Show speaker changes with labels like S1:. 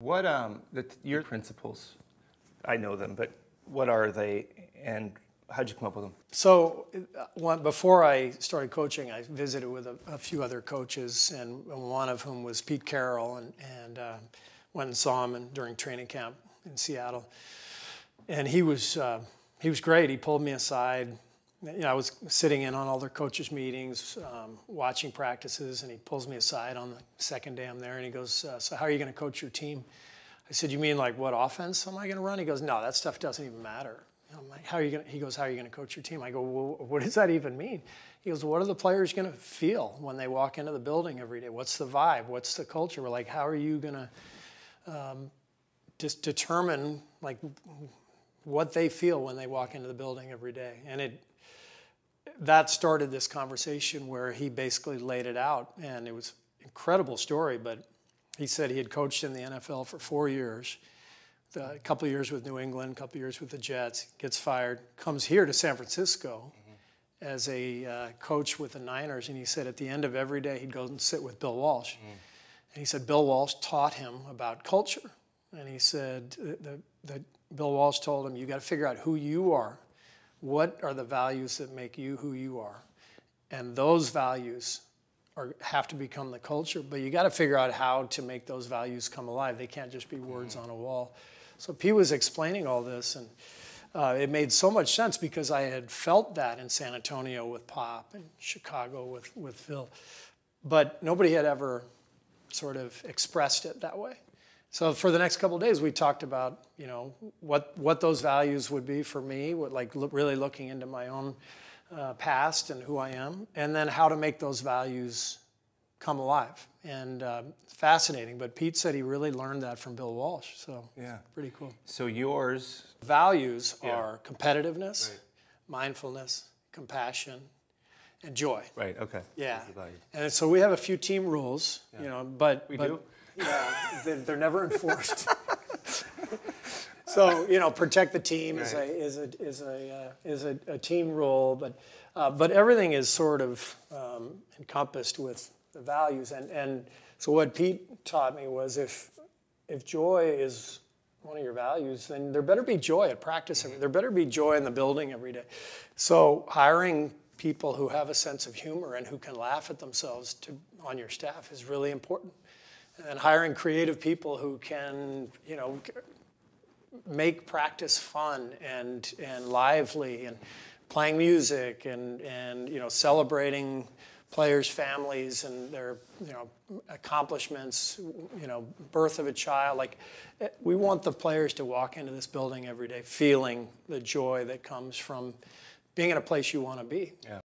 S1: What your principles? I know them, but what are they, and how'd you come up with them?
S2: So before I started coaching, I visited with a few other coaches, and one of whom was Pete Carroll, and went and saw him during training camp in Seattle. And he was great. He pulled me aside. You know, I was sitting in on all their coaches' meetings, watching practices, and he pulls me aside on the second day I'm there, and he goes, "So how are you going to coach your team?" I said, "You mean like what offense am I going to run?" He goes, "No, that stuff doesn't even matter." I'm like, "How are you going?" He goes, "How are you going to coach your team?" I go, "Well, what does that even mean?" He goes, "What are the players going to feel when they walk into the building every day? What's the vibe? What's the culture?" We're like, "How are you going to just determine like what they feel when they walk into the building every day?" And that started this conversation where he basically laid it out, and it was an incredible story. But he said he had coached in the NFL for 4 years, a couple of years with New England, a couple of years with the Jets, gets fired, comes here to San Francisco as a coach with the Niners, and he said at the end of every day he'd go and sit with Bill Walsh. And he said Bill Walsh taught him about culture. And he said that Bill Walsh told him, "You got to figure out who you are. What are the values that make you who you are? And those values have to become the culture, but you got to figure out how to make those values come alive. They can't just be words on a wall." So Pete was explaining all this, and it made so much sense because I had felt that in San Antonio with Pop and Chicago with Phil, but nobody had ever sort of expressed it that way. So for the next couple of days, we talked about, you know, what those values would be for me, really looking into my own past and who I am, and then how to make those values come alive. And it's fascinating. But Pete said he really learned that from Bill Walsh. So yeah, pretty cool.
S1: So yours
S2: values are competitiveness, mindfulness, compassion, and joy.
S1: Right. Okay.
S2: Yeah. And so we have a few team rules, you know, but
S1: we do.
S2: Yeah, they're never enforced. So, you know, protect the team is a team rule, but everything is sort of encompassed with the values. And so what Pete taught me was if joy is one of your values, then there better be joy at practice. There better be joy in the building every day. So hiring people who have a sense of humor and who can laugh at themselves on your staff is really important. And hiring creative people who can, you know, make practice fun and lively, and playing music and you know, celebrating players' families and their, you know, accomplishments, you know, birth of a child. Like, we want the players to walk into this building every day feeling the joy that comes from being in a place you want to be. Yeah.